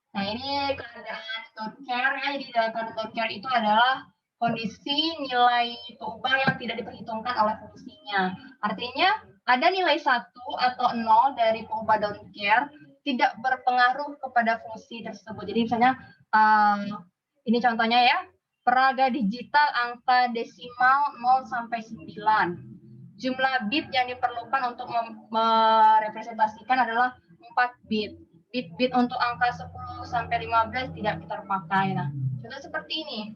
Nah, ini keadaan don't care ya. Jadi keadaan don't care itu adalah kondisi nilai peubah yang tidak diperhitungkan oleh fungsinya. Artinya ada nilai 1 atau 0 dari peubah don't care tidak berpengaruh kepada fungsi tersebut. Jadi misalnya ini contohnya ya, peraga digital angka desimal 0 sampai 9. Jumlah bit yang diperlukan untuk merepresentasikan adalah 4 bit. Bit-bit untuk angka 10 sampai 15 tidak terpakai. Nah, contoh seperti ini.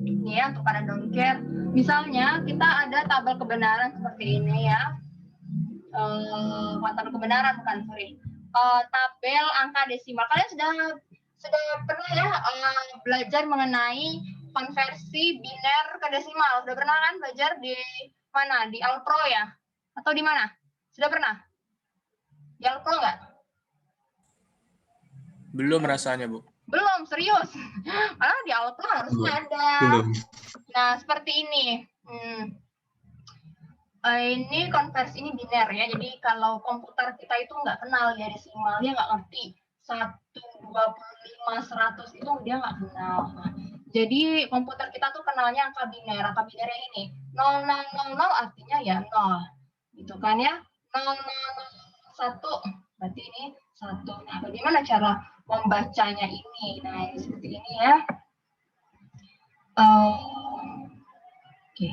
Ini ya, untuk pada don't care. Misalnya, kita ada tabel kebenaran seperti ini ya. Tabel kebenaran, bukan, sorry. Tabel angka desimal. Kalian sudah pernah ya belajar mengenai konversi biner ke desimal? Sudah pernah kan belajar di mana? Di Alpro ya? Atau di mana? Sudah pernah? Di Alpro nggak? Belum rasanya, Bu. Belum, serius. Malah di Alpro harusnya ada. Belum. Nah, seperti ini. Ini konversi ini biner ya. Jadi kalau komputer kita itu nggak kenal ya desimal, dia nggak ngerti 1, 25, 100 itu dia nggak kenal. Nah, jadi komputer kita tuh kenalnya angka biner. Angka binernya ini 0000 artinya ya 0. Gitu kan ya. 0001 berarti ini 1. Nah, bagaimana cara membacanya ini? Nah, ini seperti ini ya. Oke.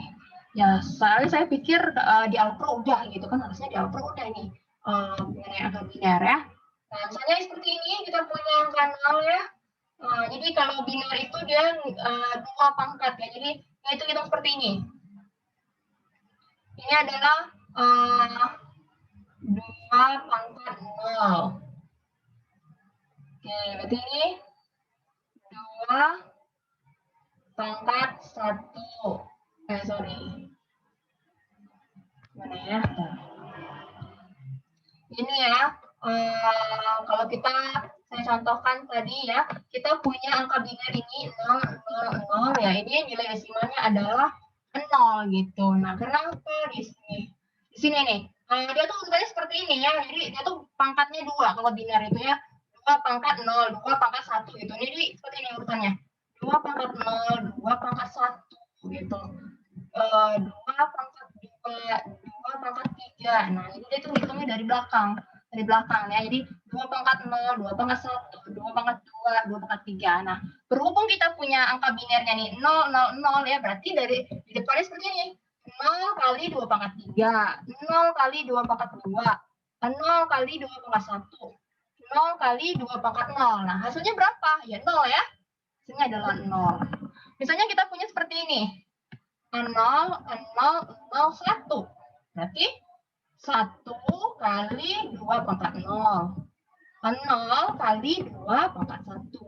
Ya, saya pikir di Alpro udah gitu kan, harusnya di Alpro udah ini angka biner ya. Nah, misalnya seperti ini kita punya kanal ya. Jadi kalau biner itu dia 2 pangkat ya. Jadi itu kita seperti ini. Ini adalah 2 pangkat 0. Oke, berarti ini 2 pangkat 1. Sorry. Mana ya? Ini ya, kalau saya contohkan tadi ya, kita punya angka biner ini 000 ya, ini nilai desimalnya adalah 0 gitu. Nah, kenapa di sini? Di sini nih, dia tuh urutannya seperti ini ya, jadi dia tuh pangkatnya 2 kalau biner itu ya, 2 pangkat 0, 2 pangkat 1 gitu. Ini seperti ini urutannya, 2 pangkat 0, 2 pangkat 1 gitu. 2 pangkat 2, 2 pangkat 3. Nah, ini dia tuh hitungnya dari belakang ya. Jadi 2 pangkat 0, 2 pangkat 1, 2 pangkat 2, 2 pangkat 3. Nah, berhubung kita punya angka binernya nih 0, 0, 0 ya, berarti di depannya seperti ini. 0 kali 2 pangkat 3, 0 kali 2 pangkat 2, 0 kali 2 pangkat 1, 0 kali 2 pangkat 0. Nah, hasilnya berapa? Ya 0 ya. Hasilnya adalah 0. Misalnya kita punya seperti ini. 0, 0, 0, 1. Berarti 1 kali 2 pangkat 0. 0 kali 2 pangkat 1.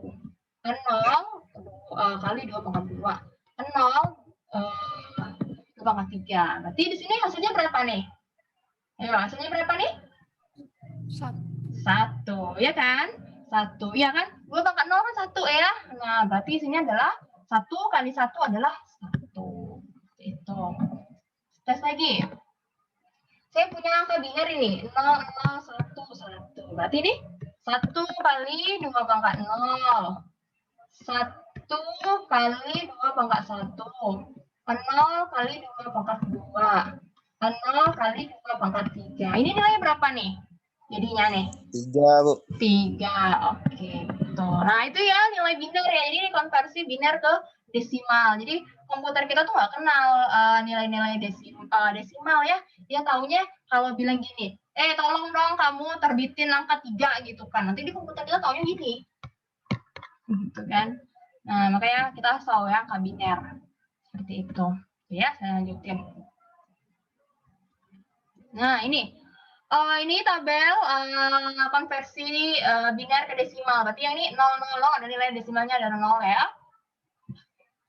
0 kali 2 pangkat 2. 0 2 pangkat 3. Berarti di sini hasilnya berapa nih? Ayo, hasilnya berapa nih? 1, ya kan? 1, ya kan? 2 pangkat 0 kan 1 ya. Nah, berarti isinya adalah 1 kali 1 adalah 1. Itu. Tes lagi. Saya punya angka biner ini 0011. Berarti ini 1 kali 2 pangkat 0. 1 kali 2 pangkat 1. 0 kali 2 pangkat 2. 0 kali 2 pangkat 3. Ini nilainya berapa nih? Jadinya nih. 3, Bu. 3. Oke, betul. Nah, itu ya nilai biner ya. Ini konversi biner ke desimal. Jadi komputer kita tuh nggak kenal nilai-nilai desimal ya. Dia taunya kalau bilang gini, tolong dong kamu terbitin angka 3 gitu kan. Nanti di komputer kita taunya gini. Gitu kan. Nah, makanya kita harus tahu ya angka biner. Seperti itu. Ya, saya lanjutin. Nah, ini tabel konversi biner ke desimal. Berarti yang ini 000 ada nilai desimalnya ada 0 ya.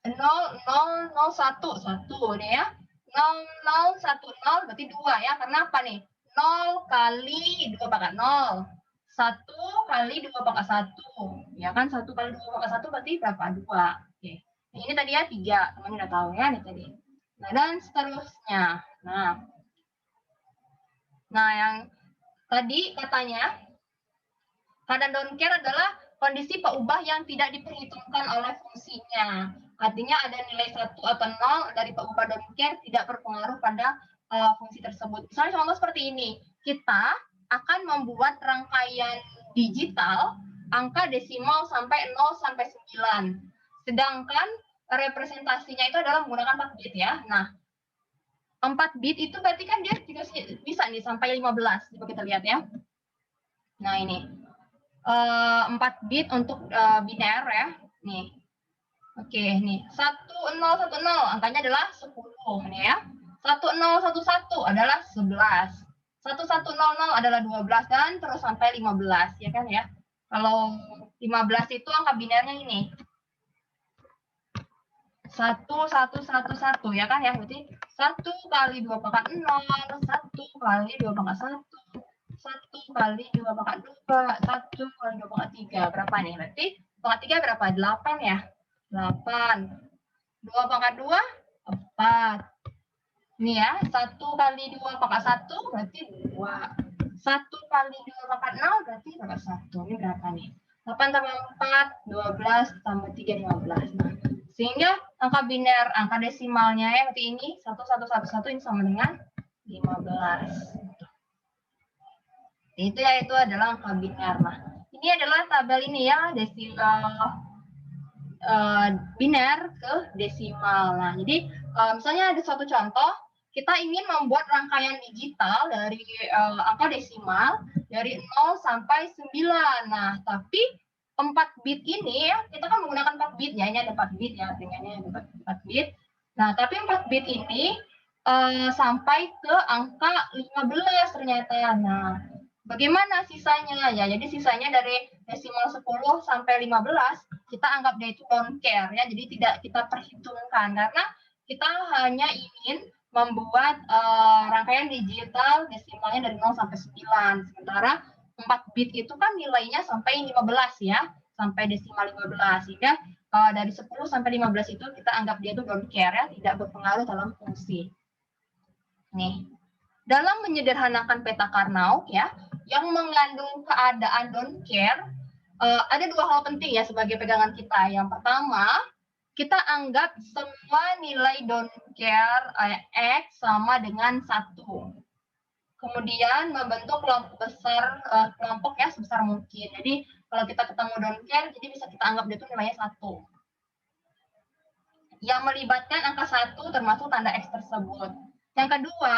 0, 0, 0, 1, 1 nih ya. 0, 0, 1, 0 berarti 2 ya. Karena apa nih? 0 kali 2 pangkat 0. 1 kali 2 pangkat 1. Ya kan 1 kali 2 pangkat 1 berarti berapa? 2. Oke. Ini tadi ya 3. Teman udah tahu ya nih tadi. Nah, dan seterusnya. Nah, yang tadi katanya Keadaan don't care adalah kondisi peubah yang tidak diperhitungkan oleh fungsinya. Artinya ada nilai 1 atau 0 dari peubah don't care tidak berpengaruh pada fungsi tersebut. Misalnya contoh seperti ini. Kita akan membuat rangkaian digital angka desimal sampai 0 sampai 9. Sedangkan representasinya itu adalah menggunakan 4 bit ya. Nah, 4 bit itu berarti kan dia juga bisa nih sampai 15. Coba kita lihat ya. Nah, ini 4 bit untuk biner ya. Nih. Oke, nih 1010 angkanya adalah 10 nih ya. 1011 adalah 11. 1100 adalah 12 dan terus sampai 15 ya kan ya. Kalau 15 itu angka binernya ini. 1111 ya kan ya. Berarti 1 kali 2 pangkat 0, 1 kali 2 pangkat 1. 1 kali 2 pangkat 2, 1 kali 2 pangkat 3. Berapa nih? Berarti pangkat 3 berapa? 8 ya? 8. 2 pangkat 2, 4. Ini ya, 1 kali 2 pangkat 1 berarti 2. 1 kali 2 pangkat 0 berarti pangkat 1. Ini berapa nih? 8 tambah 4, 12 tambah 3, 15. Nah, sehingga angka biner, angka desimalnya ya, berarti ini 1111 ini sama dengan 15. Itu ya, itu adalah angka biner. Nah, ini adalah tabel ini ya, biner ke desimal. Nah, jadi misalnya ada suatu contoh, kita ingin membuat rangkaian digital dari angka desimal dari 0 sampai 9. Nah, tapi 4 bit ini ya, kita kan menggunakan 4 bit ya, ini ada 4 bit ya, artinya ini ada 4 bit. Nah, tapi 4 bit ini sampai ke angka 15 ternyata. Nah, bagaimana sisanya ya? Jadi sisanya dari desimal 10 sampai 15 kita anggap dia itu don't care ya. Jadi tidak kita perhitungkan karena kita hanya ingin membuat rangkaian digital desimalnya dari 0 sampai 9. Sementara 4 bit itu kan nilainya sampai 15 ya, sampai desimal 15. Sehingga dari 10 sampai 15 itu kita anggap dia itu don't care ya, tidak berpengaruh dalam fungsi. Nih, dalam menyederhanakan peta Karnaug ya, yang mengandung keadaan don't care, ada 2 hal penting ya sebagai pegangan kita. Yang pertama, kita anggap semua nilai don't care X sama dengan 1. Kemudian membentuk kelompok besar, kelompok ya sebesar mungkin. Jadi kalau kita ketemu don't care, jadi bisa kita anggap dia itu nilainya 1. Yang melibatkan angka 1 termasuk tanda X tersebut. Yang kedua,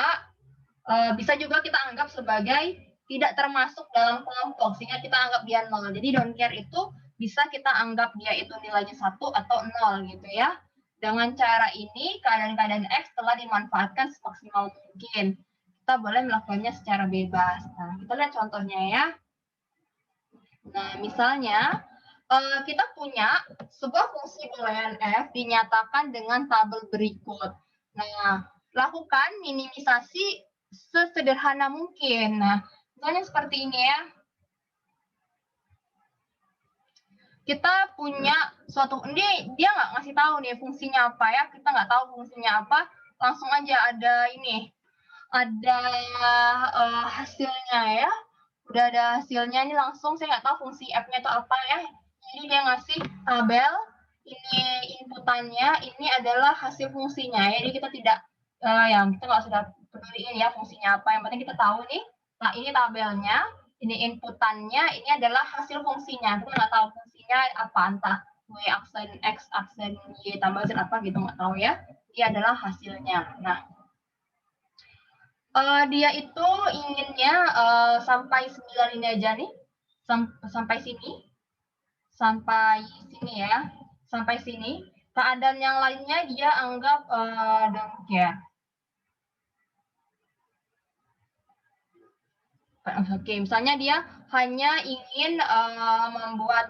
bisa juga kita anggap sebagai tidak termasuk dalam kelompok, sehingga kita anggap dia 0. Jadi don't care itu bisa kita anggap dia itu nilainya 1 atau 0 gitu ya. Dengan cara ini, keadaan-keadaan X telah dimanfaatkan semaksimal mungkin. Kita boleh melakukannya secara bebas. Nah, kita lihat contohnya ya. Nah, misalnya, kita punya sebuah fungsi boolean f dinyatakan dengan tabel berikut. Nah, lakukan minimisasi sesederhana mungkin. Nah, misalnya seperti ini ya. Kita punya suatu, ini dia nggak ngasih tahu nih fungsinya apa ya. Kita nggak tahu fungsinya apa. Langsung aja ada ini. Ada hasilnya ya. Udah ada hasilnya ini langsung, saya nggak tahu fungsi F-nya itu apa ya. Jadi dia ngasih tabel, ini inputannya, ini adalah hasil fungsinya ya. Jadi kita tidak, kita nggak sudah peduliin ya fungsinya apa. Yang penting kita tahu nih, nah ini tabelnya, ini inputannya, ini adalah hasil fungsinya. Kita nggak tahu fungsinya apa, entah Y aksen X aksen Y tambah Z apa gitu, nggak tahu ya. Ini adalah hasilnya. Nah, dia itu inginnya sampai 9 ini aja nih, sampai sini ya, sampai sini. Keadaan yang lainnya dia anggap don't care. Oke, misalnya dia hanya ingin membuat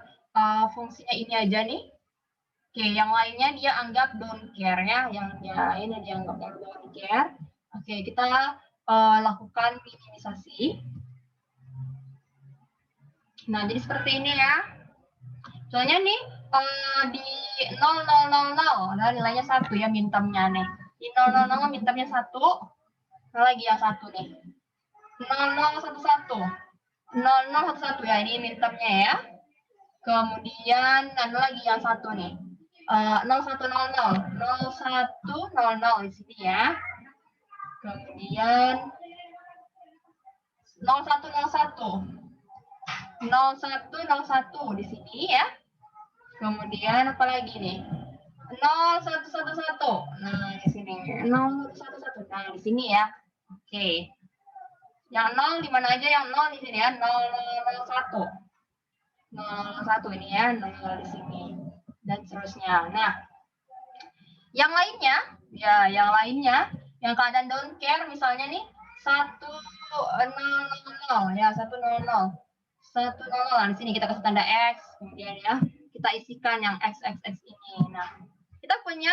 fungsinya ini aja nih. Oke, yang lainnya dia anggap don't care ya, yang ini dia anggap don't care. Oke, kita lakukan minimisasi. Nah, jadi seperti ini ya. Soalnya nih di 0000 nah nilainya 1 ya mintermnya nih. Di 0000 mintermnya 1. Lagi yang 1 nih. 0011. 0011 ya, ini midtermnya ya. Kemudian ada lagi yang satu nih. 0100 di sini ya. Kemudian 0101 di sini ya. Kemudian apa lagi nih? 0111. Nah, di sini 0111. Nah, di sini ya. Oke. Yang 0 di mana aja? Yang 0 di sini ya. 001. 001 ini ya, 0 di sini. Dan seterusnya. Nah, yang lainnya, ya, yang keadaan don't care misalnya nih 100 ya, 100. 100. Nah, di sini kita kasih tanda X, kemudian ya, kita isikan yang XXX ini. Nah, kita punya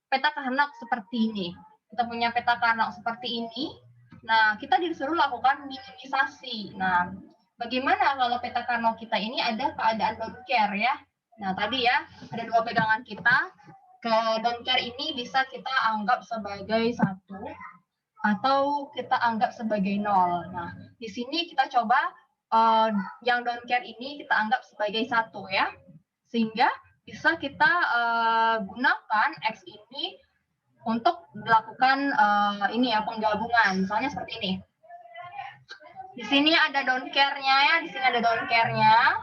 peta kehendak seperti ini. Kita punya peta kehendak seperti ini. Nah, kita disuruh lakukan minimisasi. Nah, bagaimana kalau peta kehendak kita ini ada keadaan don't care ya? Nah, tadi ya, ada dua pegangan kita. Ke don't care ini bisa kita anggap sebagai 1 atau kita anggap sebagai 0. Nah, di sini kita coba yang don't care ini kita anggap sebagai 1 ya. Sehingga bisa kita gunakan X ini untuk dilakukan ini ya, penggabungan. Misalnya seperti ini. Di sini ada don't care-nya ya, di sini ada don't care-nya.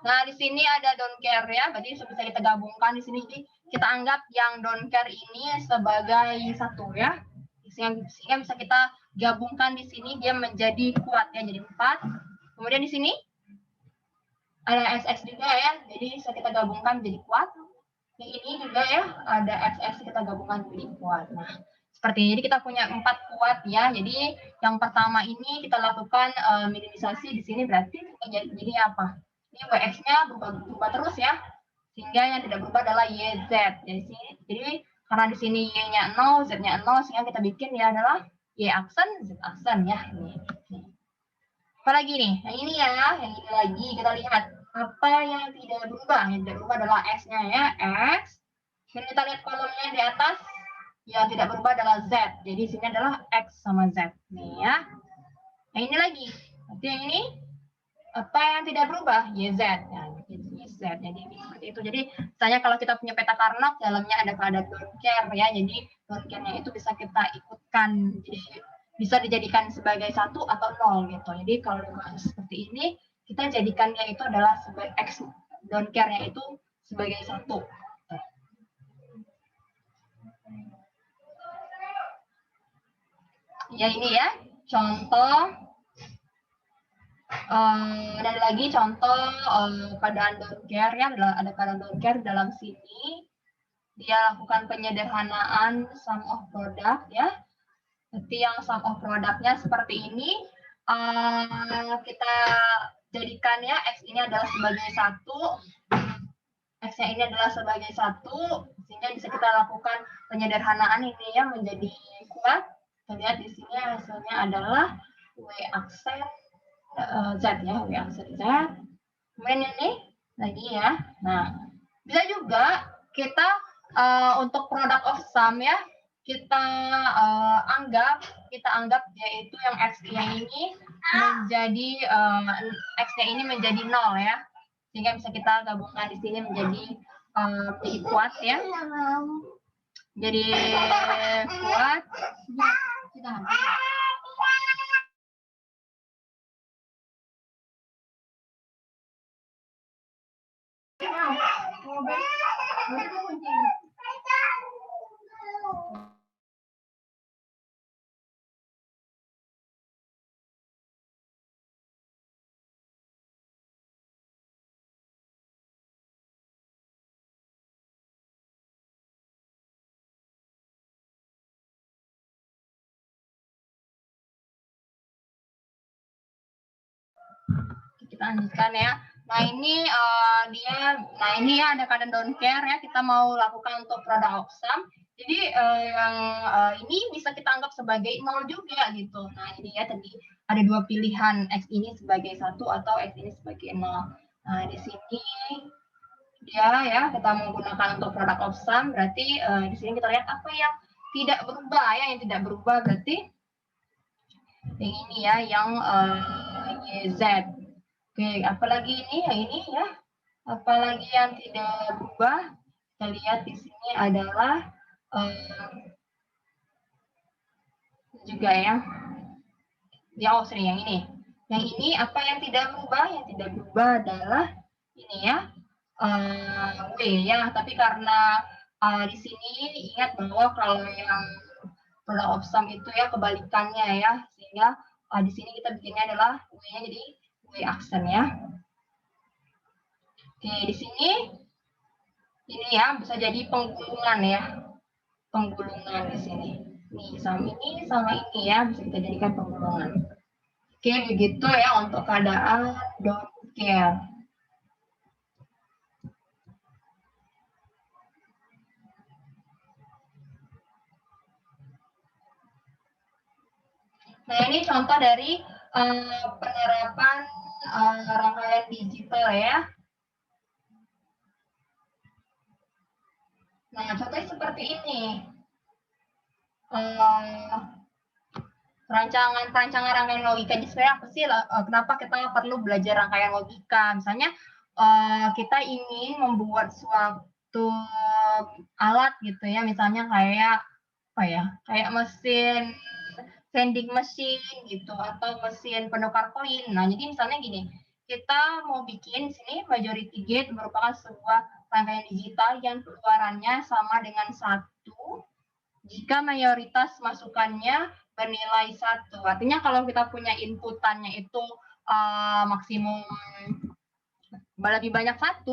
Nah, di sini ada don't care ya, berarti bisa kita gabungkan di sini. Jadi kita anggap yang don't care ini sebagai 1 ya. Sehingga bisa kita gabungkan di sini, dia menjadi kuat ya, jadi 4. Kemudian di sini ada XX juga ya, jadi bisa kita gabungkan menjadi kuat. Yang ini juga ya, ada XX kita gabungkan menjadi kuat. Nah, seperti ini. Jadi kita punya 4 kuat ya. Jadi yang pertama ini kita lakukan minimisasi di sini, berarti jadi apa? Ini WX-nya berubah terus ya. Sehingga yang tidak berubah adalah YZ. Jadi karena di sini Y-nya 0, Z-nya 0, sehingga kita bikin ya adalah Y aksen, Z aksen ya. Ini. Apa lagi nih? Yang ini ya, yang ini lagi kita lihat apa yang tidak berubah. Yang tidak berubah adalah X-nya ya, X. Dan kita lihat kolomnya di atas, yang tidak berubah adalah Z. Jadi di sini adalah X sama Z. Nih ya. Yang ini lagi. Nanti yang ini apa yang tidak berubah? YZ. Nah, YZ. Jadi seperti itu. Jadi misalnya kalau kita punya peta Karnac, dalamnya ada keadaan don't care ya. Jadi don't care-nya itu bisa kita ikutkan. Jadi bisa dijadikan sebagai 1 atau 0 gitu. Jadi kalau seperti ini, kita jadikannya itu adalah sebagai X. Don't care-nya itu sebagai 1. Ya ini ya, contoh. Dan lagi contoh keadaan don't care ya, ada keadaan don't care dalam sini. Dia lakukan penyederhanaan sum of product ya. Berarti yang sum of product-nya seperti ini. Kita jadikan ya, X ini adalah sebagai 1. X-nya ini adalah sebagai 1. Sehingga bisa kita lakukan penyederhanaan ini ya menjadi kuat. Kita lihat di sini hasilnya adalah W aksen Z ya, W aksen Z. Kemudian ini lagi ya. Nah, bisa juga kita untuk product of sum ya, kita anggap yaitu yang X-nya ini menjadi X-nya ini menjadi 0 ya. Sehingga bisa kita gabungkan di sini menjadi kuat ya. Jadi kuat. Kita lanjutkan ya. Nah ini ini ya ada keadaan don't care ya, kita mau lakukan untuk product of sum. Jadi yang ini bisa kita anggap sebagai 0 juga gitu. Nah ini ya tadi ada dua pilihan, X ini sebagai 1 atau X ini sebagai 0. Nah di sini ya kita menggunakan untuk product of sum, berarti di sini kita lihat apa yang tidak berubah ya, yang tidak berubah berarti Yang ini ya, yang YZ. Oke, apalagi ini, yang ini ya. Apalagi yang tidak berubah, kita lihat di sini adalah juga oh sorry, yang ini. Yang ini apa yang tidak berubah? Yang tidak berubah adalah ini ya, W ya. Tapi karena di sini ingat bahwa kalau yang product of sum itu ya kebalikannya ya, sehingga di sini kita bikinnya adalah W-nya jadi W aksen ya. Oke, di sini ini ya bisa jadi penggulungan ya, penggulungan di sini. Nih sama ini ya bisa kita jadikan penggulungan. Oke, begitu ya untuk keadaan don't care. Nah, ini contoh dari penerapan rangkaian digital ya. Nah, contohnya seperti ini. Perancangan rangkaian logika. Jadi sebenarnya apa sih? Kenapa kita perlu belajar rangkaian logika? Misalnya kita ingin membuat suatu alat gitu ya, misalnya kayak apa ya? Kayak mesin vending machine gitu atau mesin penukar koin. Nah, jadi misalnya gini, kita mau bikin sini majority gate merupakan sebuah rangkaian digital yang keluarannya sama dengan 1 jika mayoritas masukannya bernilai 1. Artinya kalau kita punya inputannya itu maksimum lebih banyak 1,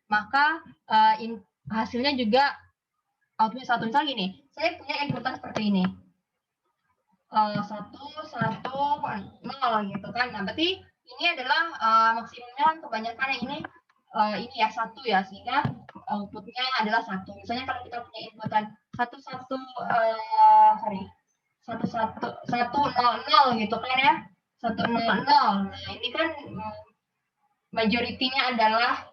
maka hasilnya juga output 1. Misalnya gini, saya punya inputan seperti ini. 1, 1, 0 gitu kan. Nah, berarti ini adalah maksimumnya kebanyakan yang ini ya 1 ya, sehingga outputnya adalah 1. Misalnya kalau kita punya inputan 1, 1, 1, 0, 0 gitu kan ya. 1, 0, 0. Nah, ini kan majoritinya adalah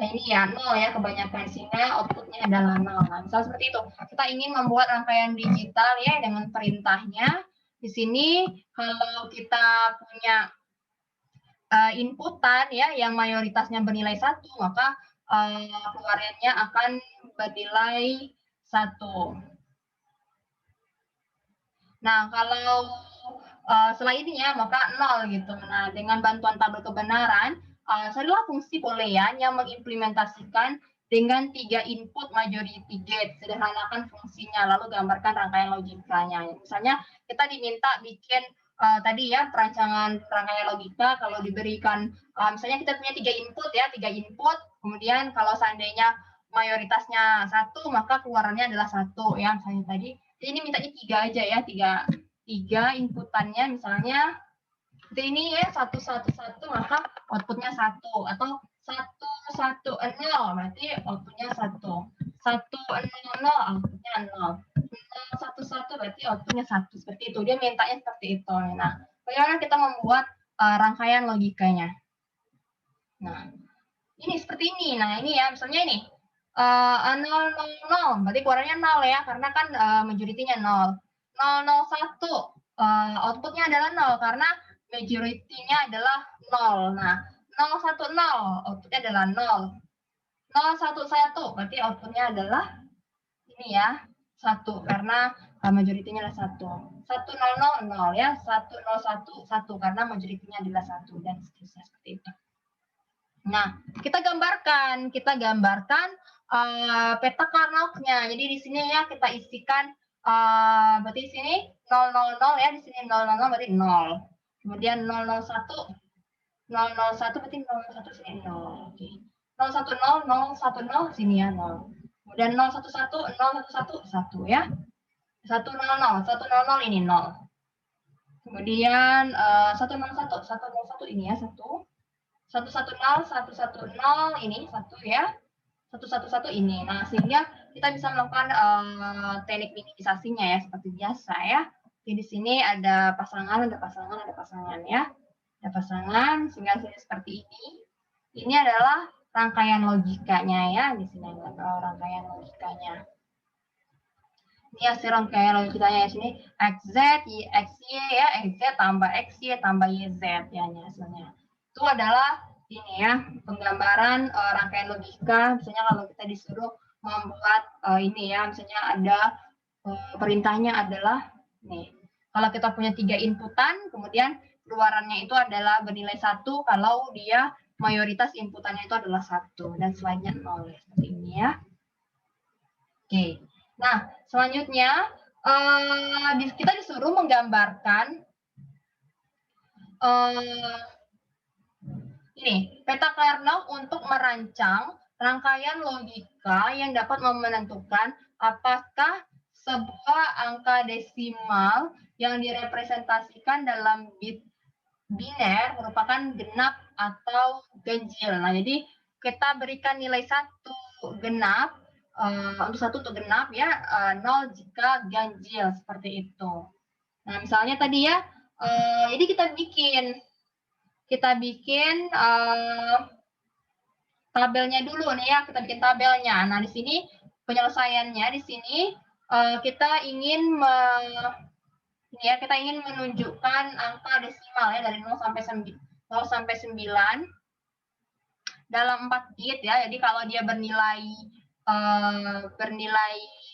ini ya 0 ya kebanyakan, sehingga outputnya adalah 0. Nah, misal seperti itu. Kita ingin membuat rangkaian digital ya dengan perintahnya. Di sini kalau kita punya inputan ya yang mayoritasnya bernilai 1, maka keluarannya akan bernilai 1. Nah, kalau setelah ini ya, maka 0 gitu. Nah, dengan bantuan tabel kebenaran, carilah fungsi boolean yang mengimplementasikan dengan 3 input majority gate. Sederhanakan fungsinya, lalu gambarkan rangkaian logikanya. Misalnya, kita diminta bikin tadi ya, perancangan rangkaian logika. Kalau diberikan, misalnya kita punya 3 input ya, 3 input. Kemudian kalau seandainya mayoritasnya 1, maka keluarannya adalah 1 ya, misalnya tadi. Jadi ini mintanya 3 aja ya, 3 inputannya misalnya ini ya 1, 1, 1, maka outputnya 1, atau 1, 1, 0 berarti outputnya 1, 1, 0, 0 outputnya 0, 0, 1, 1 berarti outputnya 1, seperti itu. Dia mintanya seperti itu. Nah, bagaimana kita membuat rangkaian logikanya? Nah, ini seperti ini. Nah, ini ya, misalnya ini 0, 0, 0, berarti keluarannya 0 ya, karena kan majority-nya 0. 0, 0, 1, outputnya adalah 0, karena majority-nya adalah 0. Nah, 0, 1, 0, outputnya adalah 0. 0, 1, 1, berarti outputnya adalah ini ya, 1, karena majority-nya adalah 1. 1, 0, 0, 0 ya, 1, 0, 1, 1, karena majority-nya adalah 1, dan seterusnya seperti itu. Nah, kita gambarkan peta Carnot-nya. Jadi di sini ya kita isikan berarti di sini 000 ya, di sini 000 berarti 0. Kemudian 001 berarti 001 sini 0. Oke. 010 010 sini ya 0. Kemudian 011 1 ya. 100 ini 0. Kemudian 101 ini ya 1. 110 ini 1 ya. 111 ini. Nah, sehingga kita bisa melakukan teknik minimisasinya ya seperti biasa ya. Jadi di sini ada pasangan ya. Ada pasangan sehingga seperti ini. Ini adalah rangkaian logikanya ya. Di sini ada rangkaian logikanya. Ini hasil rangkaian logikanya di sini XZ, XY ya, XZ tambah XY tambah YZ ya hasilnya. Itu adalah ini ya, penggambaran rangkaian logika. Misalnya kalau kita disuruh membuat ini ya, misalnya ada perintahnya adalah nih. Kalau kita punya 3 inputan, kemudian keluarannya itu adalah bernilai 1 kalau dia mayoritas inputannya itu adalah 1 dan selainnya 0 seperti ini ya. Oke. Nah, selanjutnya kita disuruh menggambarkan ini peta kernel untuk merancang rangkaian logika yang dapat menentukan apakah sebuah angka desimal yang direpresentasikan dalam bit biner merupakan genap atau ganjil. Nah, jadi kita berikan nilai 1 genap untuk 1 untuk genap ya, 0 jika ganjil seperti itu. Nah, misalnya tadi ya, jadi kita bikin tabelnya dulu nih ya, kita bikin tabelnya. Nah, di sini penyelesaiannya di sini kita ingin kita ingin menunjukkan angka desimal ya dari 0 sampai 9 dalam 4 bit ya. Jadi kalau dia bernilai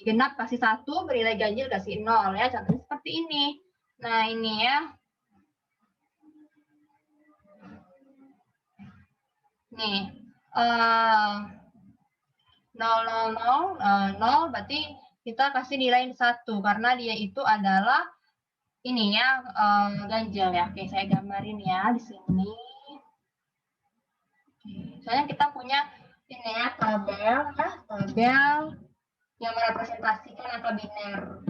genap kasih 1, bernilai ganjil kasih 0 ya. Contohnya seperti ini. Nah, ini ya. Nih. 0 berarti kita kasih nilai 1 karena dia itu adalah ini ya ganjil ya. Oke, saya gambarin ya di sini. Misalnya kita punya ini ya tabel yang merepresentasikan angka biner.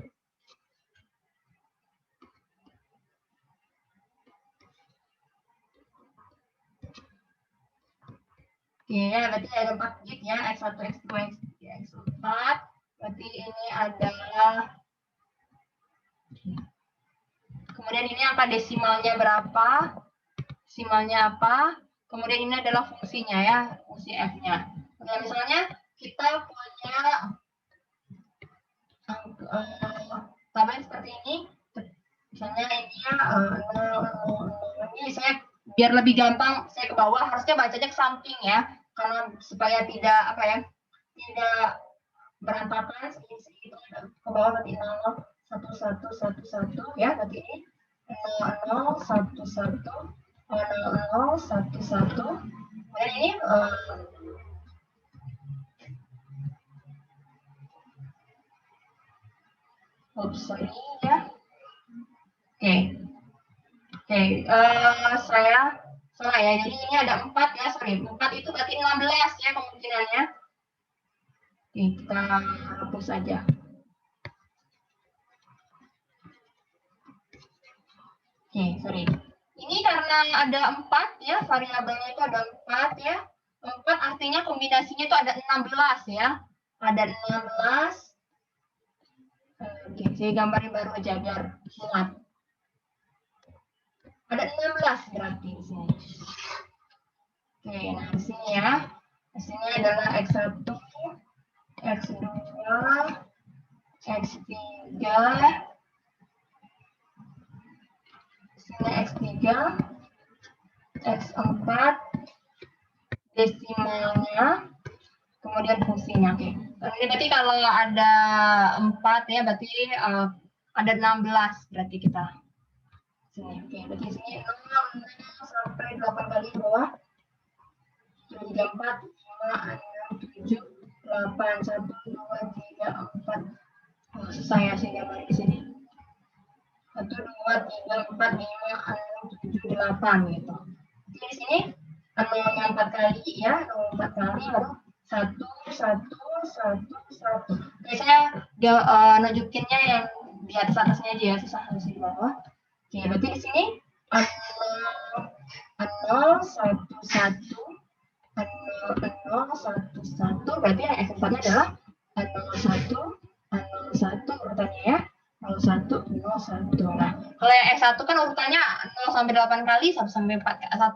Oke, berarti ada 4 bit ya, X1, X2, X3, X4. Berarti ini adalah kemudian ini angka desimalnya berapa? Desimalnya apa? Kemudian ini adalah fungsinya ya, fungsi F-nya. Nah, misalnya kita punya tabel seperti ini. Misalnya ini ya, ini saya biar lebih gampang, saya ke bawah, harusnya bacanya ke samping ya, karena supaya tidak berantakan sedikit ke bawah berarti 0, 1, 1, 1, 1 ya, berarti ini 0, 1, 1, 0, 1, 1. Kemudian ini sorry ya. Oke, saya salah ya. Jadi ini ada 4 ya, sorry. 4 itu berarti 16 ya kemungkinannya. Oke, kita hapus saja. Oke, sorry. Ini karena ada 4 ya, variabelnya itu ada 4 ya. 4 artinya kombinasinya itu ada 16 ya. Ada 16. Oke, saya gambarin baru aja biar muat. Ada 16 berarti di sini. Oke, nah di sini ya. Di sini adalah X1, X2, X3, sini X3, X4, desimalnya, kemudian fungsinya. Oke. Ini berarti kalau ada 4 ya, berarti ada 16 berarti kita. Sini. Oke, berarti sini 0 sampai 8 kali bawah. 3, 4, 5, 6, 7, 8, 1, 2, 3, 4. Oh, susah ya saya gambar di sini. 1, 2, 3, 4, 5, 6, 7, 8 gitu. Jadi di sini 0 4 kali ya, 0 4 kali baru 1, 1, 1, 1. Oke, saya nunjukinnya yang di atasnya aja ya, susah harus di bawah. Oke, berarti di sini 0, 1, 1, 0, 1, 1, berarti yang X4-nya adalah 0, 1, 0, 1 urutannya ya. 01, 01. Nah, kalau yang S1 kan urutannya 0 sampai 8 kali, 1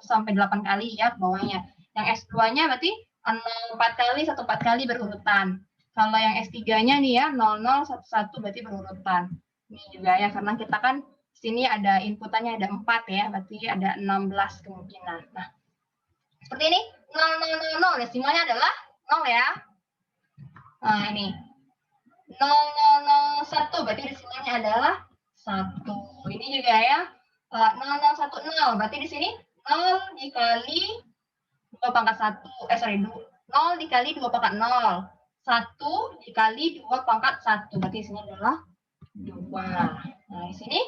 sampai 8 kali ya bawahnya. Yang S2-nya berarti 0 4 kali, 1 4 kali berurutan. Kalau yang S3-nya nih ya, 00, 11 berarti berurutan. Ini juga ya, karena kita kan sini ada inputannya ada 4 ya, berarti ada 16 kemungkinan. Nah, seperti ini, 0000, desimalnya adalah 0 ya. Nah, ini 0001, berarti desimalnya adalah 1. Ini juga ya, 0010, berarti di sini 0 dikali 2 pangkat 1, 0 dikali 2 pangkat 0. 1 dikali 2 pangkat 1, berarti di sini adalah 2. Nah, di sini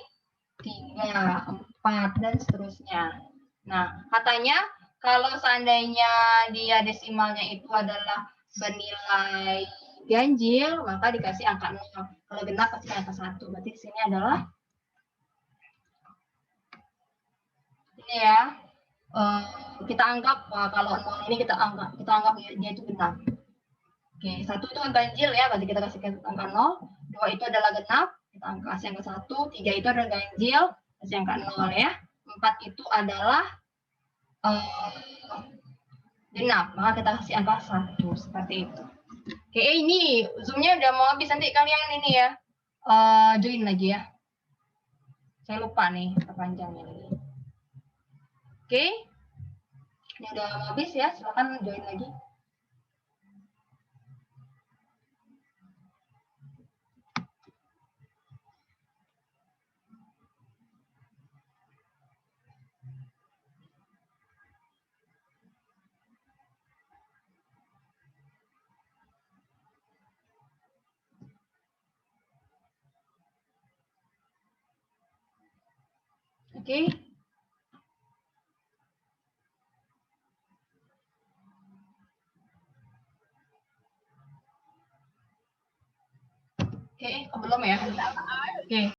3, 4, dan seterusnya. Nah, katanya kalau seandainya dia desimalnya itu adalah bernilai ganjil, maka dikasih angka 0. Kalau genap pasti angka 1. Berarti di sini adalah ini ya. Kita anggap kalau 0 ini kita anggap dia itu genap. Oke, 1 itu ganjil ya, berarti kita kasih angka 0. 2 itu adalah genap, kita kasih angka 1. 3 itu adalah ganjil, kasih angka 0 ya. 4 itu adalah genap, maka kita kasih angka 1, seperti itu. Oke, ini zoomnya udah mau habis, nanti kalian ini ya, join lagi ya. Saya lupa nih perpanjangnya lagi. Oke, ini udah mau habis ya, silakan join lagi. Oke. Oke, belum ya? Oke.